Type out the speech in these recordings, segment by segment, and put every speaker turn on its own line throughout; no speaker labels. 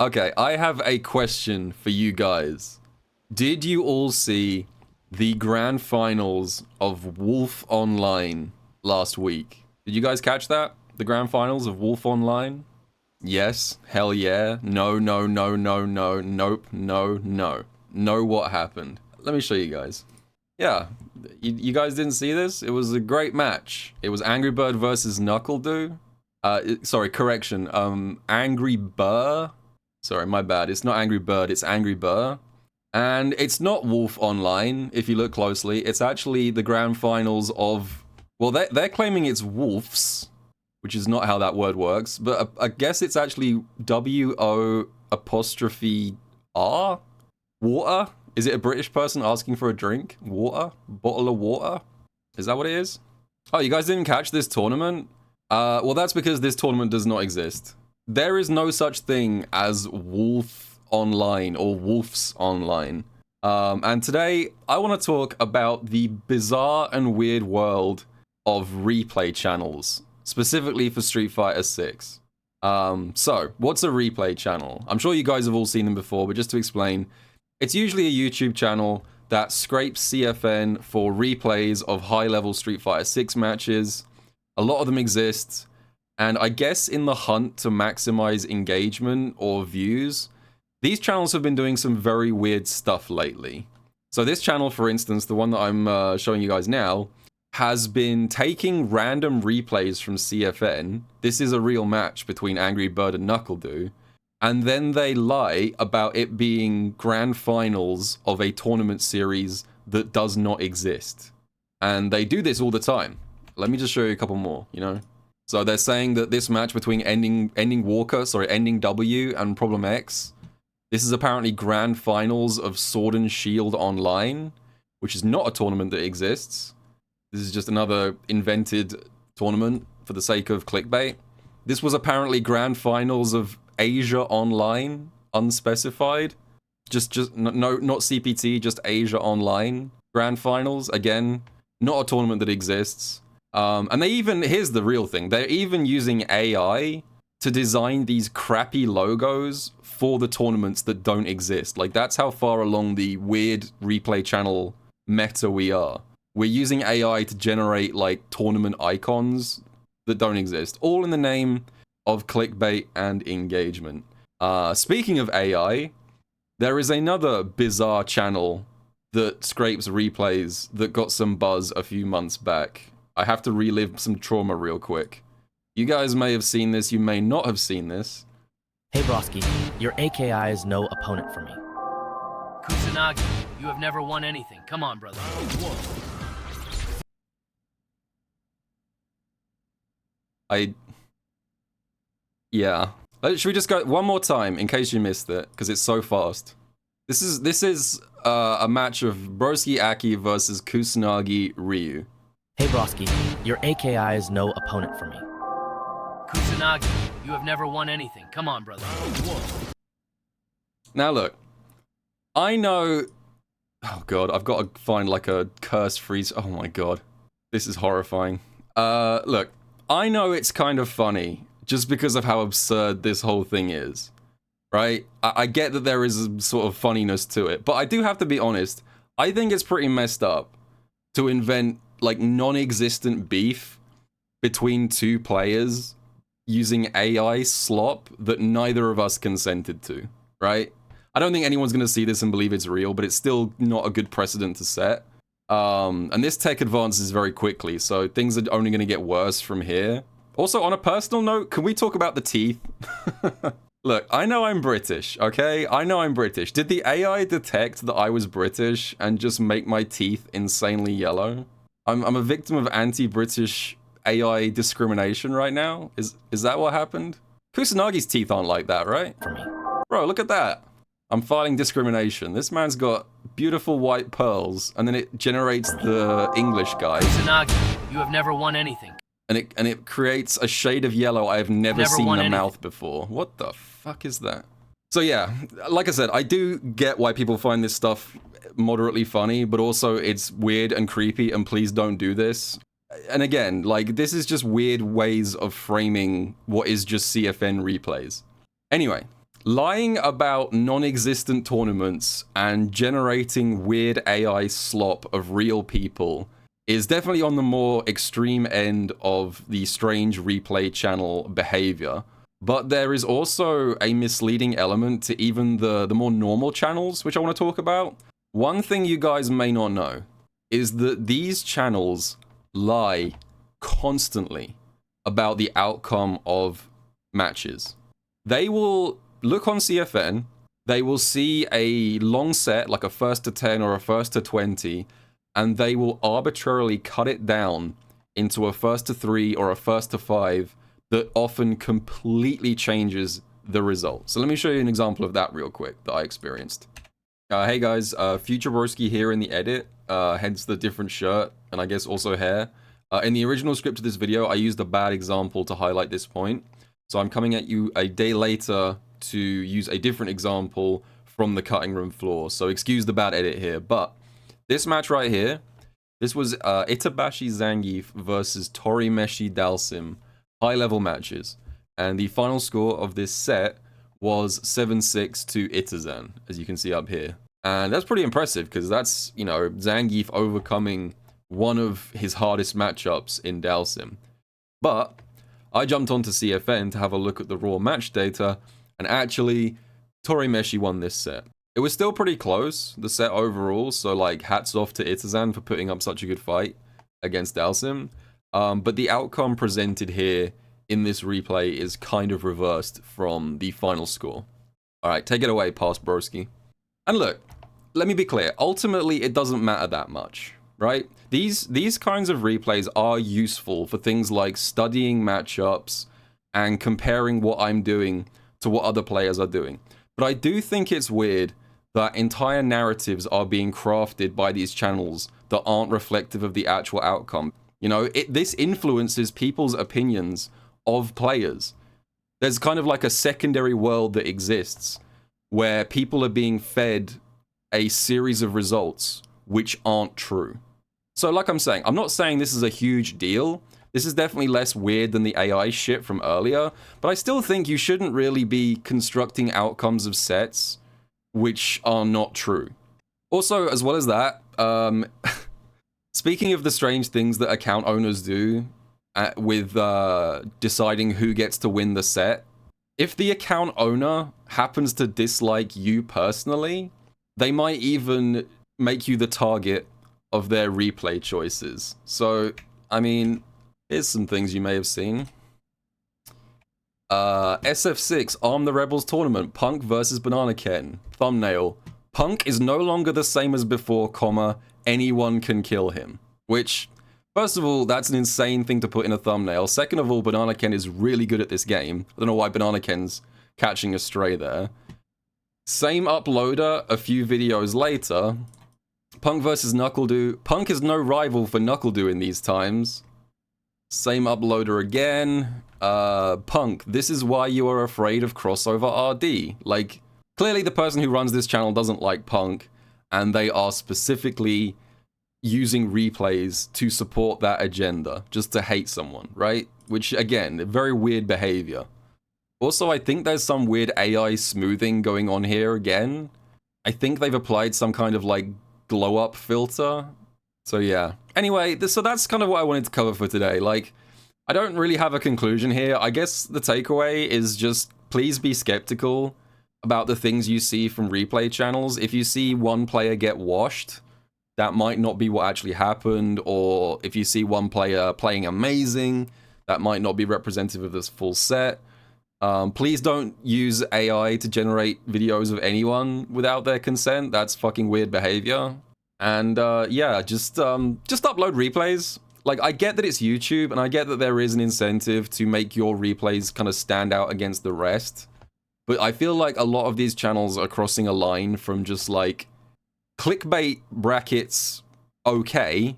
Okay, I have a question for you guys. Did you all see the grand finals of Wolf Online last week? Did you guys catch that? The grand finals of Wolf Online? Yes, hell yeah. No, no, no, no, no, nope, no, no. No, what happened? Let me show you guys. Yeah, you guys didn't see this? It was a great match. It was Angry Bird versus Knuckle-Doo. Sorry, correction. Angry Burr. Sorry, my bad. It's not Angry Bird, it's Angry Burr. And it's not Wolf Online, if you look closely. It's actually the grand finals of... Well, they're claiming it's Wolves, which is not how that word works. But I guess it's actually W-O''R? Water? Is it a British person asking for a drink? Water? Bottle of water? Is that what it is? Oh, you guys didn't catch this tournament? Well, that's because this tournament does not exist. There is no such thing as Wolf Online or Wolves Online. And today, I want to talk about the bizarre and weird world of replay channels, specifically for Street Fighter 6. So, what's a replay channel? I'm sure you guys have all seen them before, but just to explain, it's usually a YouTube channel that scrapes CFN for replays of high-level Street Fighter 6 matches. A lot of them exist, and I guess in the hunt to maximize engagement or views, these channels have been doing some very weird stuff lately. So this channel, for instance, the one that I'm showing you guys now, has been taking random replays from CFN. This is a real match between Angry Bird and Knuckle-Doo. And then they lie about it being grand finals of a tournament series that does not exist. And they do this all the time. Let me just show you a couple more, you know? So they're saying that this match between Ending W and Problem X, this is apparently grand finals of Sword and Shield Online, which is not a tournament that exists. This is just another invented tournament for the sake of clickbait. This was apparently grand finals of Asia Online, unspecified. No, not CPT, just Asia Online grand finals. Again, not a tournament that exists. And they even, here's the real thing, they're even using AI to design these crappy logos for the tournaments that don't exist. Like, that's how far along the weird replay channel meta we are. We're using AI to generate, like, tournament icons that don't exist, all in the name of clickbait and engagement. Speaking of AI, there is another bizarre channel that scrapes replays that got some buzz a few months back. I have to relive some trauma real quick. You guys may have seen this, you may not have seen this.
Hey Broski, your AKI is no opponent for me.
Kusanagi, you have never won anything. Come on, brother.
Yeah. Should we just go one more time in case you missed it? Because it's so fast. This is a match of Broski Aki versus Kusanagi Ryu.
Hey Broski, your AKI is no opponent for me.
Kusanagi, you have never won anything. Come on, brother.
Now look, I know... Oh god, I've got to find like a curse freeze. Oh my god. This is horrifying. Look, I know it's kind of funny just because of how absurd this whole thing is, right? I get that there is a sort of funniness to it, but I do have to be honest, I think it's pretty messed up to invent like non-existent beef between two players using AI slop that neither of us consented to, right? I don't think anyone's going to see this and believe it's real, but it's still not a good precedent to set. And this tech advances very quickly, so things are only going to get worse from here. Also, on a personal note, can we talk about the teeth? Look, I know I'm British, okay? I know I'm British. Did the AI detect that I was British and just make my teeth insanely yellow? I'm a victim of anti-British AI discrimination right now. Is that what happened? Kusanagi's teeth aren't like that, right?
For me.
Bro, look at that. I'm filing discrimination. This man's got beautiful white pearls, and then it generates the English guy.
Kusanagi, you have never won anything.
And it creates a shade of yellow I have never seen in a mouth before. What the fuck is that? So yeah, like I said, I do get why people find this stuff moderately funny, but also it's weird and creepy, and please don't do this. And again, like, this is just weird ways of framing what is just CFN replays. Anyway, lying about non-existent tournaments and generating weird AI slop of real people is definitely on the more extreme end of the strange replay channel behavior. But there is also a misleading element to even the more normal channels, which I want to talk about. One thing you guys may not know is that these channels lie constantly about the outcome of matches. They will look on CFN, they will see a long set, like a first to 10 or a first to 20, and they will arbitrarily cut it down into a first to 3 or a first to 5 that often completely changes the result. So let me show you an example of that real quick that I experienced. Hey guys, Future Broski here in the edit, hence the different shirt, and I guess also hair. In the original script of this video, I used a bad example to highlight this point. So I'm coming at you a day later to use a different example from the cutting room floor. So excuse the bad edit here, but this match right here, this was Itabashi Zangief versus Torimeshi Dalsim, high-level matches. And the final score of this set was 7-6 to Itazan, as you can see up here. And that's pretty impressive, because that's, you know, Zangief overcoming one of his hardest matchups in Dalsim. But I jumped onto CFN to have a look at the raw match data, and actually, Torimeshi won this set. It was still pretty close, the set overall, so like hats off to Itazan for putting up such a good fight against Dalsim. But the outcome presented here in this replay is kind of reversed from the final score. Alright, take it away, Past Broski. And look, let me be clear, ultimately it doesn't matter that much, right? These kinds of replays are useful for things like studying matchups and comparing what I'm doing to what other players are doing. But I do think it's weird that entire narratives are being crafted by these channels that aren't reflective of the actual outcome. You know, this influences people's opinions of players. There's kind of like a secondary world that exists where people are being fed a series of results which aren't true. So like I'm saying, I'm not saying this is a huge deal. This is definitely less weird than the AI shit from earlier, but I still think you shouldn't really be constructing outcomes of sets which are not true. Also, as well as that, speaking of the strange things that account owners do with deciding who gets to win the set, if the account owner happens to dislike you personally, they might even make you the target of their replay choices. So, I mean, here's some things you may have seen. SF6, Arm the Rebels tournament, Punk versus Banana Ken. Thumbnail, Punk is no longer the same as before, comma, anyone can kill him. Which, first of all, that's an insane thing to put in a thumbnail. Second of all, Banana Ken is really good at this game. I don't know why Banana Ken's catching a stray there. Same uploader a few videos later. Punk versus NuckleDo. Punk is no rival for NuckleDo in these times. Same uploader again. Punk, this is why you are afraid of crossover RD. Like, clearly the person who runs this channel doesn't like Punk, and they are specifically using replays to support that agenda, just to hate someone, right? Which, again, very weird behavior. Also, I think there's some weird AI smoothing going on here again. I think they've applied some kind of, like, glow-up filter. So, yeah. Anyway, so that's kind of what I wanted to cover for today. Like, I don't really have a conclusion here. I guess the takeaway is just, please be skeptical about the things you see from replay channels. If you see one player get washed, that might not be what actually happened, or if you see one player playing amazing, that might not be representative of this full set. Please don't use AI to generate videos of anyone without their consent. That's fucking weird behavior. And yeah, just upload replays. Like, I get that it's YouTube, and I get that there is an incentive to make your replays kind of stand out against the rest. But I feel like a lot of these channels are crossing a line from just like clickbait brackets okay,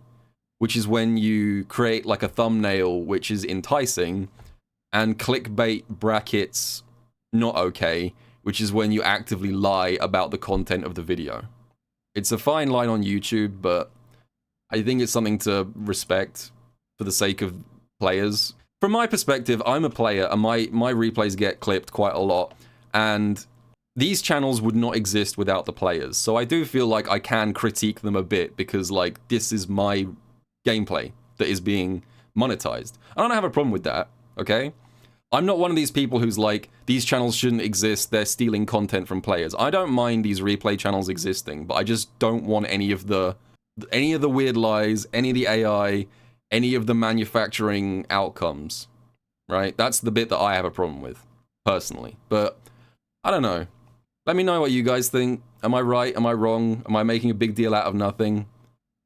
which is when you create like a thumbnail which is enticing, and clickbait brackets not okay, which is when you actively lie about the content of the video. It's a fine line on YouTube, but I think it's something to respect for the sake of players. From my perspective, I'm a player, and my replays get clipped quite a lot, and these channels would not exist without the players. So I do feel like I can critique them a bit because, like, this is my gameplay that is being monetized. I don't have a problem with that, okay? I'm not one of these people who's like, these channels shouldn't exist, they're stealing content from players. I don't mind these replay channels existing, but I just don't want any of the weird lies, any of the AI, any of the manufacturing outcomes, right? That's the bit that I have a problem with, personally. But, I don't know. Let me know what you guys think. Am I right? Am I wrong? Am I making a big deal out of nothing?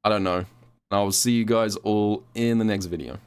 I don't know. And I will see you guys all in the next video.